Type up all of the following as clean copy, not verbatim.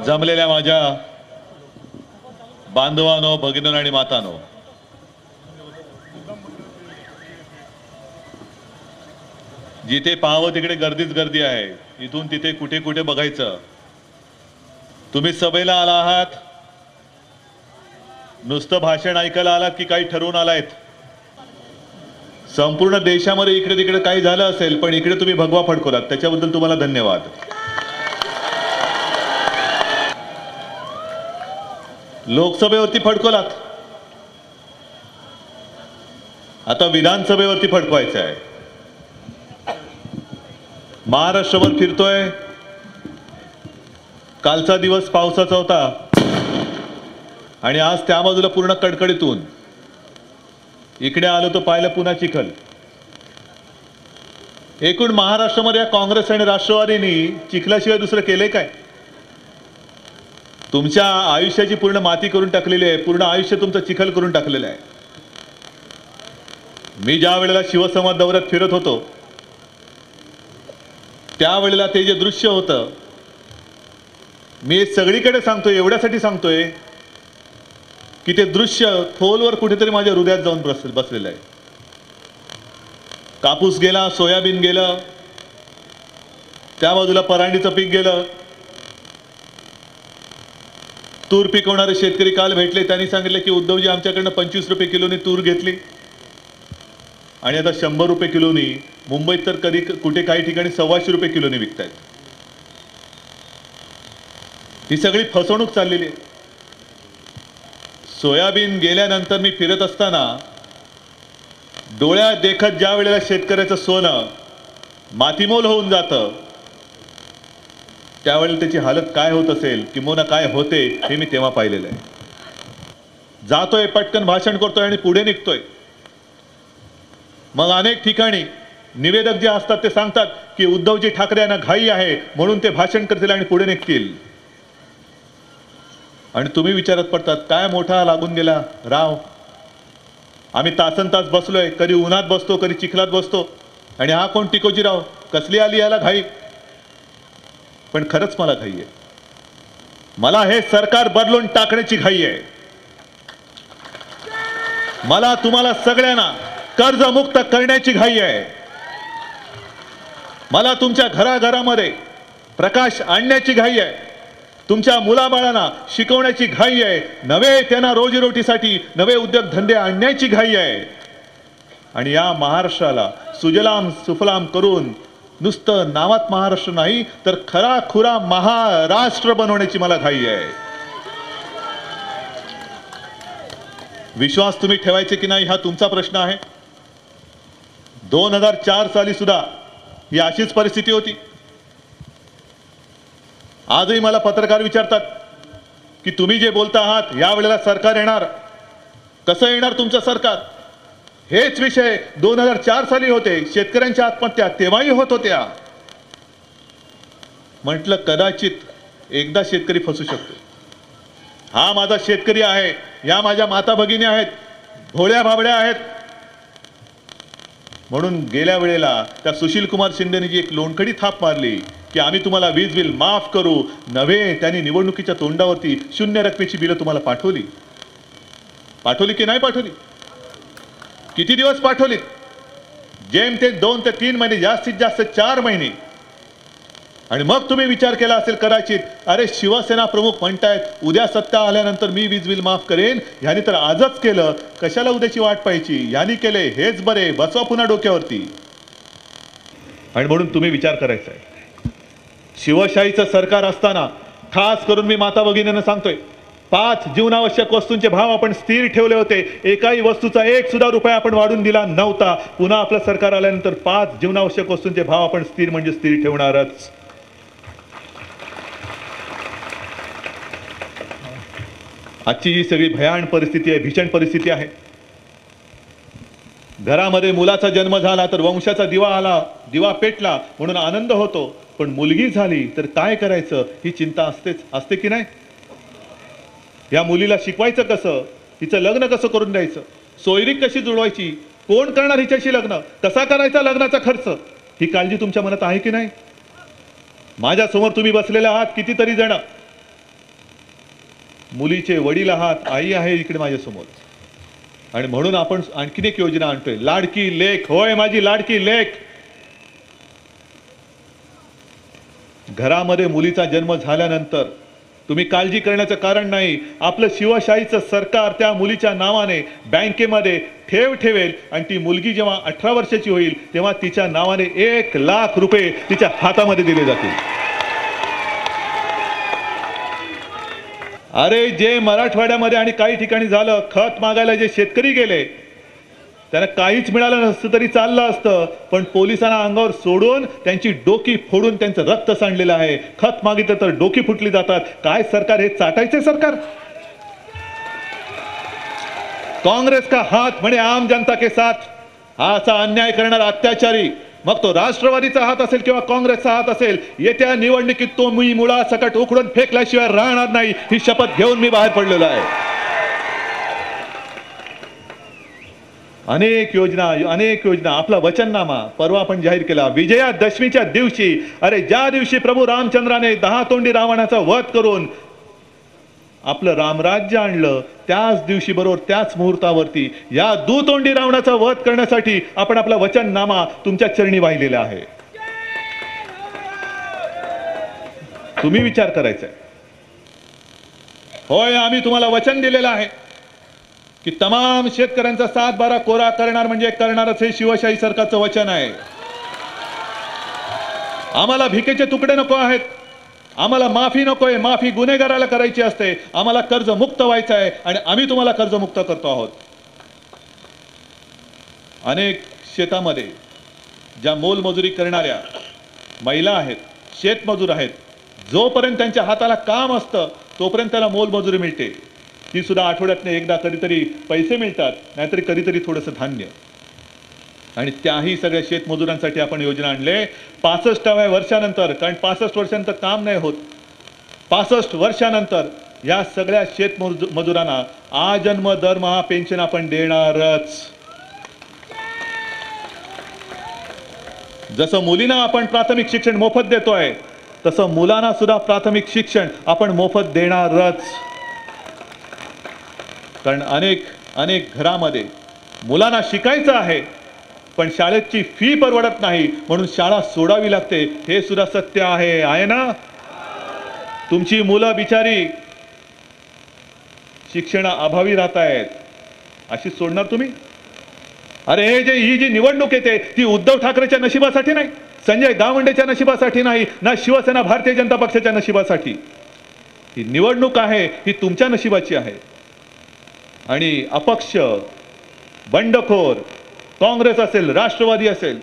जमलेल्या माझ्या बांधवांनो, भगिनींनो आणि मातांनो, जिथे पाहावं तिकडे गर्दीच गर्दी आहे. इथून तिथे कुठे कुठे बघायचं. तुम्ही सभेला आला आहात, नुसतं भाषण ऐकायला आलात की काही ठरवून आलायत? संपूर्ण देशामध्ये इकडे तिकडे काही झालं असेल, पण इकडे तुम्ही भगवा फडकवलात, त्याच्याबद्दल तुम्हाला धन्यवाद. लोकसभेवरती फडकवलात, आता विधानसभेवरती फडकवायचं आहे. महाराष्ट्रभर फिरतोय. कालचा दिवस पावसाचा होता आणि आज त्या बाजूला पूर्ण कडकडीतून. इकडे आलो तो पाहिलं पुन्हा चिखल. एकूण महाराष्ट्रामध्ये काँग्रेस आणि राष्ट्रवादींनी चिखलाशिवाय दुसरं केलंय काय? तुमच्या आयुष्याची पूर्ण माती करून टाकलेली आहे. पूर्ण आयुष्य तुमचं चिखल करून टाकलेलं आहे. मी ज्या वेळेला शिवसंवाद दौऱ्यात फिरत होतो त्यावेळेला ते जे दृश्य होतं, मी सगळीकडे सांगतोय, एवढ्यासाठी सांगतोय की ते दृश्य खोलवर कुठेतरी माझ्या हृदयात जाऊन बसलेलं आहे. कापूस गेला, सोयाबीन गेलं, त्या बाजूला परांडीचं पीक गेलं. तूर पिकवणारे शेतकरी काल भेटले. त्यांनी सांगितले की उद्धवजी, आमच्याकडनं 25 रुपये किलोनी तूर घेतली आणि आता 100 रुपये किलोनी, मुंबईत तर कधी कुठे काही ठिकाणी 125 रुपये किलोनी विकतायत. ही सगळी फसवणूक चाललेली आहे. सोयाबीन गेल्यानंतर मी फिरत असताना डोळ्यात देखत ज्या वेळेला शेतकऱ्याचं सोनं मातीमोल होऊन जातं, त्यावेळेला त्याची हालत काय होत असेल, किंबहुना काय होते, हे मी तेव्हा पाहिलेलं आहे. जातोय, पटकन भाषण करतोय आणि पुढे निघतोय. मग अनेक ठिकाणी निवेदक जे असतात ते सांगतात की उद्धवजी ठाकरे यांना घाई आहे म्हणून ते भाषण करतील आणि पुढे निघतील. आणि तुम्ही विचारत पडतात, काय मोठा लागून गेला राव, आम्ही तासनतास बसलोय, कधी उन्हात बसतो, कधी चिखलात बसतो, आणि हा कोण टिकोजीराव, कसली आली याला घाई? पण खरंच मला घाई आहे. मला हे सरकार बदलून टाकण्याची घाई आहे. मला तुम्हाला सगळ्यांना कर्जमुक्त करण्याची घाई आहे. मला तुमच्या घराघरामध्ये प्रकाश आणण्याची घाई आहे. तुमच्या मुलाबाळांना शिकवण्याची घाई आहे. नवे त्यांना रोजीरोटीसाठी नवे उद्योगधंदे आणण्याची घाई आहे. आणि या महाराष्ट्राला सुजलाम सुफलाम करून नुसतं नावात महाराष्ट्र नाही तर खरा खुरा महाराष्ट्र बनवण्याची मला घाई आहे. विश्वास तुम्ही ठेवायचे की नाही हा तुमचा प्रश्न आहे. 2004 साली सुद्धा ही अशीच परिस्थिती होती. आजही मला पत्रकार विचारतात की तुम्ही जे बोलता आहात यावेळेला सरकार येणार, कसं येणार तुमचं सरकार? हेच विषय 2004 साली होते. शेतकऱ्यांच्या आत्महत्या तेव्हाही होत होत्या. म्हटलं कदाचित एकदा शेतकरी फसू शकतो. हा माझा शेतकरी आहे, या माझ्या माता भगिनी आहेत, भोळ्या भाबड्या आहेत. म्हणून गेल्या वेळेला त्या सुशील कुमार शिंदेने जी एक लोणकडी थाप मारली की आम्ही तुम्हाला वीज बिल माफ करू, नव्हे त्यांनी निवडणुकीच्या तोंडावरती 0 रकमेची बिलं तुम्हाला पाठवली. पाठवली की नाही पाठवली? किती दिवस पाठवलीत? जेमतेम 2 ते 3 महिने, जास्तीत जास्त 4 महिने. आणि मग तुम्ही विचार केला असेल कदाचित, अरे शिवसेना प्रमुख म्हणतायत उद्या सत्ता आल्यानंतर मी वीज बिल माफ करेन, ह्यानी तर आजच केलं, कशाला उद्याची वाट पाहायची? ह्यानी केले हेच बरे, बसवा पुन्हा डोक्यावरती. आणि म्हणून तुम्ही विचार करायचा आहे. शिवशाहीचं सरकार असताना खास करून मी माता भगिनींना सांगतोय, 5 जीवनावश्यक वस्तूंचे भाव आपण स्थिर ठेवले होते. एकाही वस्तूचा 1 सुद्धा रुपया आपण वाढून दिला नव्हता. पुन्हा आपलं सरकार आल्यानंतर 5 जीवनावश्यक वस्तूंचे भाव आपण स्थिर म्हणजे स्थिर ठेवणारच. आजची ही सगळी भयान परिस्थिती आहे, भीषण परिस्थिती आहे. घरामध्ये मुलाचा जन्म झाला तर वंशाचा दिवा आला, दिवा पेटला म्हणून आनंद होतो. पण मुलगी झाली तर काय करायचं ही चिंता असते की नाही? या मुलीला शिकवायचं कसं? हिचं लग्न कसं करून द्यायचं? सोयरीक कशी जुळवायची? कोण करणार हिच्याशी लग्न? कसा करायचा लग्नाचा खर्च? ही काळजी तुमच्या मनात आहे की नाही? माझ्या समोर तुम्ही बसलेले आहात कितीतरी जण. मुलीचे वडील आहात, आई आहे इकडे माझ्यासमोर, आणि म्हणून आपण आणखीन एक योजना आणतोय, लाडकी लेक. होय माझी लाडकी लेक. घरामध्ये मुलीचा जन्म झाल्यानंतर तुम्ही काळजी करण्याचं कारण नाही. आपलं शिवशाहीचं सरकार त्या मुलीच्या नावाने बँकेमध्ये ठेव ठेवेल आणि ती मुलगी जेव्हा 18 वर्षाची होईल तेव्हा तिच्या नावाने 1 लाख रुपये तिच्या हातामध्ये दिले जातील. अरे जे मराठवाड्यामध्ये आणि काही ठिकाणी झालं, खत मागायला जे शेतकरी गेले त्यांना काहीच मिळालं नसतं तरी चाललं असतं, पण पोलिसांना अंगावर सोडून त्यांची डोकी फोडून त्यांचं रक्त सांडलेलं आहे. खत मागितलं तर डोकी फुटली जातात. काय सरकार हे? चाटायचे सरकार. काँग्रेस का हात म्हणे आम जनता के साथ. हा असा अन्याय करणारा अत्याचारी, मग तो राष्ट्रवादीचा हात असेल किंवा काँग्रेसचा हात असेल, येत्या निवडणुकीत तो मी मुळासकट उखडून फेकल्याशिवाय राहणार नाही, ही शपथ घेऊन मी बाहेर पडलेलो आहे. अनेक योजना आपला वचननामा परवा आपण जाहीर केला विजयादशमीच्या दिवशी. अरे ज्या दिवशी प्रभू रामचंद्राने 10 तोंडी रावणाचा वध करून आपलं रामराज्य आणलं, त्याच दिवशी बरोबर त्याच मुहूर्तावरती या दुतोंडी रावणाचा वध करण्यासाठी आपण आपला वचननामा तुमच्या चरणी वाहिलेला आहे. तुम्ही विचार करायचा. होय आम्ही तुम्हाला वचन दिलेलं आहे की तमाम शेतकऱ्यांचा 7-12 कोरा करणार म्हणजे करणारच, हे शिवशाही सरकारचं वचन आहे. आम्हाला भिकेचे तुकडे नको आहेत, आम्हाला माफी नकोय. माफी गुन्हेगाराला करायची असते. आम्हाला कर्जमुक्त व्हायचं आहे आणि आम्ही तुम्हाला कर्जमुक्त करतो आहोत. अनेक शेतामध्ये ज्या मोलमजुरी करणाऱ्या महिला आहेत, शेतमजूर आहेत, जोपर्यंत त्यांच्या हाताला काम असतं तोपर्यंत त्याला मोलमजुरी मिळते. ती सुद्धा आठवड्यातनं एकदा कधीतरी पैसे मिळतात, नाहीतरी कधीतरी थोडंसं धान्य. आणि त्याही सगळ्या शेतमजुरांसाठी आपण योजना आणले. 65व्या वर्षानंतर, कारण 65 वर्षानंतर काम नाही होत, 65 वर्षानंतर या सगळ्या शेतमजुरांना आजन्म दरमहा पेन्शन आपण देणारच. जसं मुलींना आपण प्राथमिक शिक्षण मोफत देतोय, तसं मुलांना सुद्धा प्राथमिक शिक्षण आपण मोफत देणारच. कारण अनेक घरामध्ये मुलांना शिकायचं आहे पण शाळेची फी परवडत नाही, म्हणून शाळा सोडावी लागते. हे सुद्धा सत्य आहे ना? तुमची मुलं बिचारी शिक्षणा अभावी राहत आहेत, अशी सोडणार तुम्ही? अरे ही जी निवडणूक येते ती उद्धव ठाकरेच्या नशिबासाठी नाही, संजय गावंडेच्या नशिबासाठी नाही, ना शिवसेना भारतीय जनता पक्षाच्या नशिबासाठी. ही निवडणूक आहे ही तुमच्या नशिबाची आहे. आणि अपक्ष, बंडखोर, काँग्रेस असेल, राष्ट्रवादी असेल,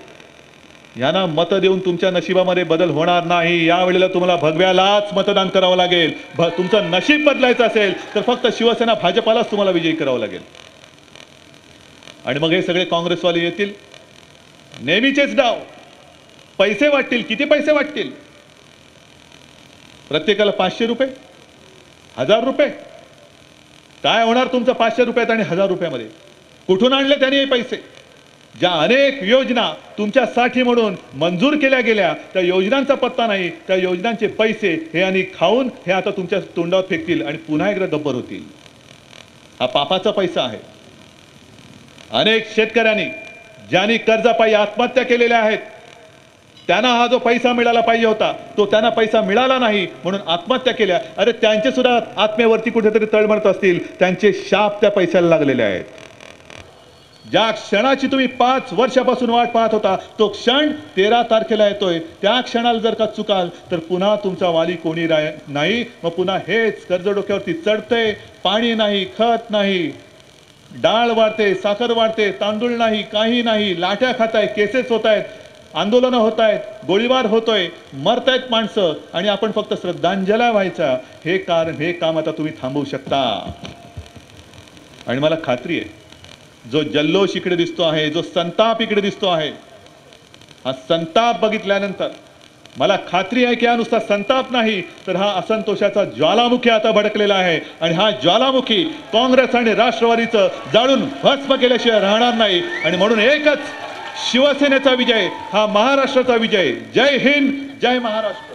यांना मत देऊन तुमच्या नशिबामध्ये बदल होणार नाही. यावेळेला तुम्हाला भगव्यालाच मतदान करावं लागेल. तुमचं नशीब बदलायचं असेल तर फक्त शिवसेना भाजपालाच तुम्हाला विजयी करावं लागेल. आणि मग हे सगळे काँग्रेसवाले येतील, नेहमीचेच डाव, पैसे वाटतील. किती पैसे वाटतील? प्रत्येकाला 500 रुपये, 1000 रुपये. काय होणार तुमचं 500 रुपयात आणि 1000 रुपयामध्ये? कुठून आणले त्यांनी हे पैसे? ज्या अनेक योजना तुमच्यासाठी म्हणून मंजूर केल्या गेल्या त्या योजनांचा पत्ता नाही, त्या योजनांचे पैसे हे आणि खाऊन हे आता तुमच्या तोंडावर फेकतील आणि पुन्हा एकदा गब्बर होतील. हा पापाचा पैसा आहे. अनेक शेतकऱ्यांनी ज्यांनी कर्जापायी आत्महत्या केलेल्या आहेत त्यांना हा जो पैसा मिळाला पाहिजे होता तो त्यांना पैसा मिळाला नाही म्हणून आत्महत्या केल्या. अरे त्यांचे सुद्धा आत्मेवरती कुठेतरी तळमळत असतील, त्यांचे शाप त्या पैशाला लागलेले आहेत. ज्या क्षणाची तुम्ही 5 वर्षापासून वाट पाहत होता तो क्षण 13 तारखेला येतोय. त्या क्षणाला जर का चुकाल तर पुन्हा तुमचा वाली कोणी नाही. मग पुन्हा हेच कर्ज डोक्यावरती चढते. पाणी नाही, खत नाही, डाळ वाढते, साखर वाढते, तांदूळ नाही, काही नाही, लाट्या खाताय, केसेस होत आहेत, आंदोलनं होत आहेत, गोळीबार होतोय, मरतायत माणसं आणि आपण फक्त श्रद्धांजली व्हायचा. हे काम आता तुम्ही थांबवू शकता. आणि मला खात्री आहे जो जल्लोष इकडे दिसतो आहे, जो संताप इकडे दिसतो आहे, हा संताप बघितल्यानंतर मला खात्री आहे की हा नुसता संताप नाही तर हा असंतोषाचा ज्वालामुखी आता भडकलेला आहे. आणि हा ज्वालामुखी काँग्रेस आणि राष्ट्रवादीचं जाळून भस्म केल्याशिवाय राहणार नाही. आणि म्हणून एकच शिवसेनेचा विजय, हा महाराष्ट्राचा विजय. जय हिंद, जय महाराष्ट्र.